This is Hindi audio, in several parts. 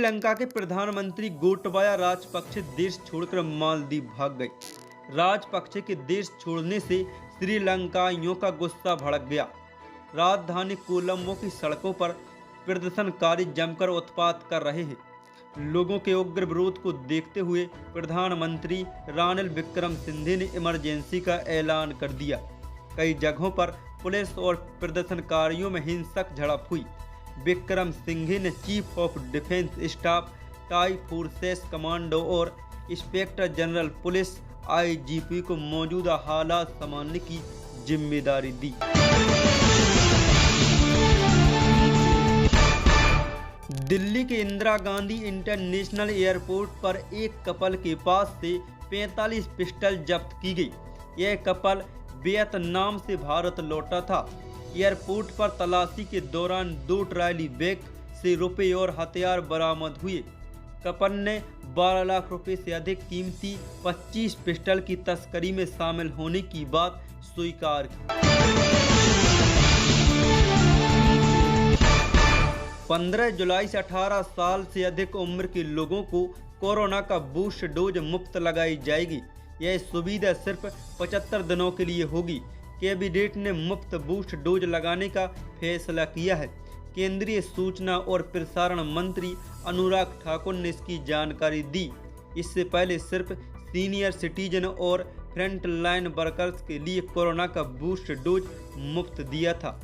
श्रीलंका के प्रधानमंत्री गोटबाया राजपक्षे देश छोड़कर मालदीव भाग गए। राजपक्षे के देश छोड़ने से श्रीलंकाइयों का गुस्सा भड़क गया। राजधानी कोलंबो की सड़कों पर प्रदर्शनकारी जमकर उत्पात कर रहे हैं। लोगों के उग्र विरोध को देखते हुए प्रधानमंत्री रानिल विक्रमसिंघे ने इमरजेंसी का ऐलान कर दिया। कई जगहों पर पुलिस और प्रदर्शनकारियों में हिंसक झड़प हुई। विक्रमसिंघे ने chief of defence staff, tie forces commando और इंस्पेक्टर जनरल पुलिस IGP को मौजूदा हालात संभालने की जिम्मेदारी दी। दिल्ली के इंदिरा गांधी इंटरनेशनल एयरपोर्ट पर एक कपल के पास से 45 पिस्टल जब्त की गई। यह कपल वियतनाम से भारत लौटा था। एयरपोर्ट पर तलाशी के दौरान 2 ट्रॉली बैग से रुपए और हथियार बरामद हुए। कपल ने 12 लाख रुपए से अधिक कीमती 25 पिस्टल की तस्करी में शामिल होने की बात स्वीकार की। 15 जुलाई से 18 साल से अधिक उम्र के लोगों को कोरोना का बूस्ट डोज मुफ्त लगाई जाएगी। यह सुविधा सिर्फ 75 दिनों के लिए होगी। कैबिनेट ने मुफ्त बूस्ट डोज लगाने का फैसला किया है। केंद्रीय सूचना और प्रसारण मंत्री अनुराग ठाकुर ने इसकी जानकारी दी। इससे पहले सिर्फ सीनियर सिटीजन और फ्रंट लाइन वर्कर्स के लिए कोरोना का बूस्ट डोज मुफ्त दिया था।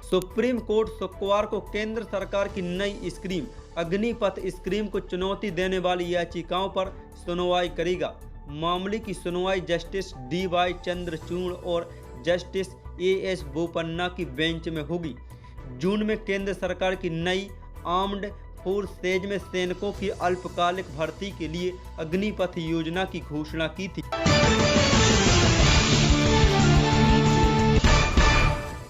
सुप्रीम कोर्ट शुक्रवार को केंद्र सरकार की नई स्कीम अग्निपथ स्कीम को चुनौती देने वाली याचिकाओं पर सुनवाई करेगा। मामले की सुनवाई जस्टिस DY चंद्रचूड़ और जस्टिस AS बोपन्ना की बेंच में होगी। जून में केंद्र सरकार की नई आर्म्ड फोर्सेज में सैनिकों की अल्पकालिक भर्ती के लिए अग्निपथ योजना की घोषणा की थी।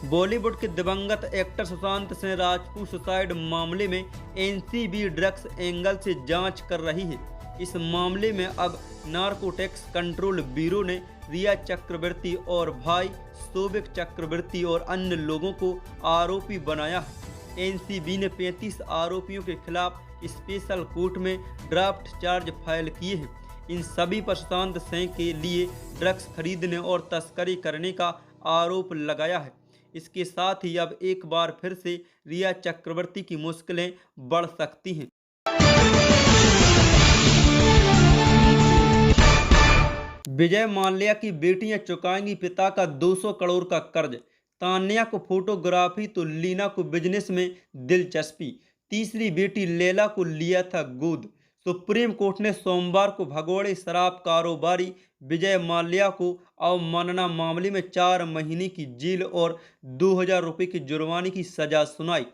बॉलीवुड के दिवंगत एक्टर सुशांत सिंह राजपूत सुसाइड मामले में NCB ड्रग्स एंगल से जांच कर रही है। इस मामले में अब नारकोटिक्स कंट्रोल ब्यूरो ने रिया चक्रवर्ती और भाई शोभिक चक्रवर्ती और अन्य लोगों को आरोपी बनाया है। NCB ने 35 आरोपियों के खिलाफ स्पेशल कोर्ट में ड्राफ्ट चार्ज फाइल किए हैं। इन सभी पर सुशांत सिंह के लिए ड्रग्स खरीदने और तस्करी करने का आरोप लगाया है। इसके साथ ही अब एक बार फिर से रिया चक्रवर्ती की मुश्किलें बढ़ सकती हैं। विजय माल्या की बेटियां चुकाएंगी पिता का 200 करोड़ का कर्ज। तान्या को फोटोग्राफी तो लीना को बिजनेस में दिलचस्पी। तीसरी बेटी लैला को लिया था गोद। सुप्रीम कोर्ट ने सोमवार को भगोड़े शराब कारोबारी विजय माल्या को अवमानना मामले में 4 महीने की जेल और 2000 रुपये की जुर्माने की सजा सुनाई।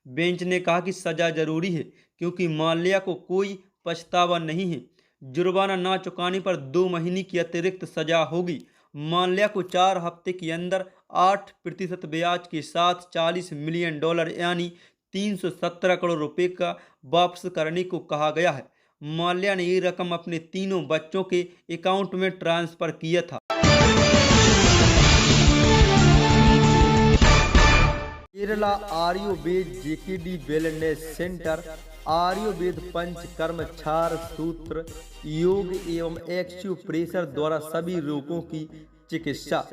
बेंच ने कहा कि सजा जरूरी है क्योंकि माल्या को कोई पछतावा नहीं है। जुर्माना न चुकाने पर 2 महीने की अतिरिक्त सजा होगी। माल्या को 4 हफ्ते के अंदर 8% ब्याज के साथ $40 मिलियन यानी 317 करोड़ रुपए का वापस करने को कहा गया है। माल्या ने ये रकम अपने तीनों बच्चों के अकाउंट में ट्रांसफर किया था। Kerala Ayurveda JKD wellness centre Ayurveda panchakarma क्षार सूत्र योग एवं एक्यूप्रेशर द्वारा सभी रोगों की चिकित्सा।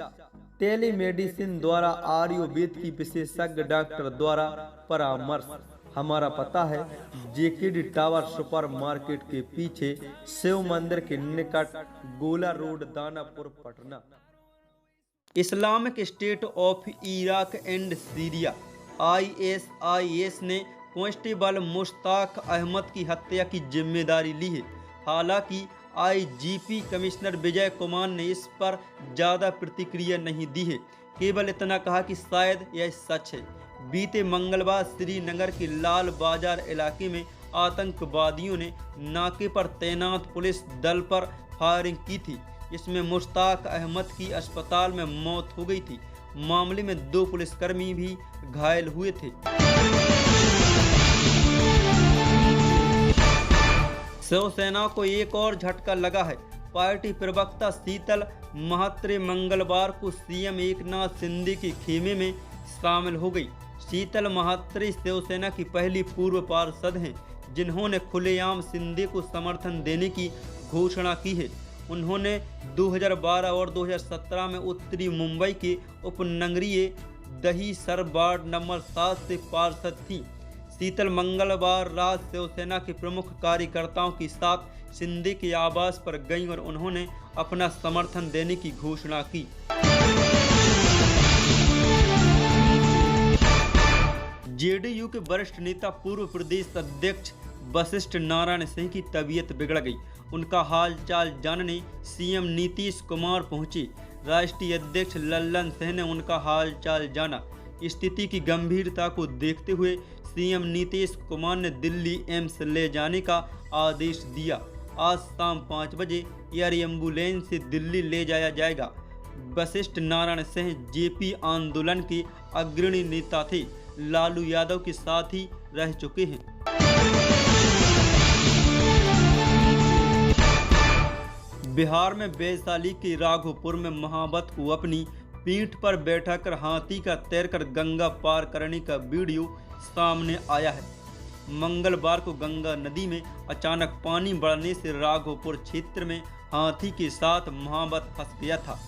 टेलीमेडिसिन द्वारा आयुर्वेद की विशेषज्ञ डॉक्टर द्वारा परामर्श। हमारा पता है JKD टावर सुपर मार्केट के पीछे शिव मंदिर के निकट गोला road Danapur Patna. Islamic state of Iraq and Syria ISIS ने कांस्टेबल मुश्ताक अहमद की हत्या की जिम्मेदारी ली है। हालांकि IGP कमिश्नर विजय कुमार ने इस पर ज़्यादा प्रतिक्रिया नहीं दी है। केवल इतना कहा कि शायद यह सच है। बीते मंगलवार श्रीनगर के लाल बाजार इलाके में आतंकवादियों ने नाके पर तैनात पुलिस दल पर फायरिंग की थी। इसमें मुश्ताक अहमद की अस्पताल में मौत हो गई थी। मामले में 2 पुलिसकर्मी भी घायल हुए थे। शिवसेना को एक और झटका लगा है। पार्टी प्रवक्ता शीतल महात्रे मंगलवार को CM एकनाथ शिंदे के खेमे में शामिल हो गई। शीतल महात्री शिवसेना की पहली पूर्व पार्षद हैं जिन्होंने खुलेआम शिंदे को समर्थन देने की घोषणा की है। उन्होंने 2012 और 2017 में उत्तरी मुंबई के उपनगरीय दहीसर वार्ड नंबर 7 से पार्षद थीं। शीतल मंगलवार रात शिवसेना के प्रमुख कार्यकर्ताओं के साथ शिंदे के आवास पर गईं और उन्होंने अपना समर्थन देने की घोषणा की। जेडीयू के वरिष्ठ नेता पूर्व प्रदेश अध्यक्ष वशिष्ठ नारायण सिंह की तबीयत बिगड़ गई। उनका हालचाल जानने सीएम नीतीश कुमार पहुंचे। राष्ट्रीय अध्यक्ष लल्लन सिंह ने उनका हालचाल जाना। स्थिति की गंभीरता को देखते हुए सीएम नीतीश कुमार ने दिल्ली एम्स ले जाने का आदेश दिया। आज शाम 5 बजे एयर एम्बुलेंस से दिल्ली ले जाया जाएगा। वशिष्ठ नारायण सिंह जेपी आंदोलन के अग्रणी नेता थे। लालू यादव के साथ ही रह चुके हैं। बिहार में वैशाली के राघोपुर में महावत को अपनी पीठ पर बैठाकर हाथी का तैरकर गंगा पार करने का वीडियो सामने आया है। मंगलवार को गंगा नदी में अचानक पानी बढ़ने से राघोपुर क्षेत्र में हाथी के साथ महावत फंस गया था।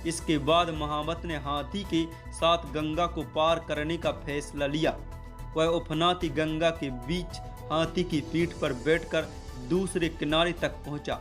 इसके बाद महावत ने हाथी के साथ गंगा को पार करने का फैसला लिया। वह उफनाती गंगा के बीच हाथी की पीठ पर बैठकर दूसरे किनारे तक पहुंचा।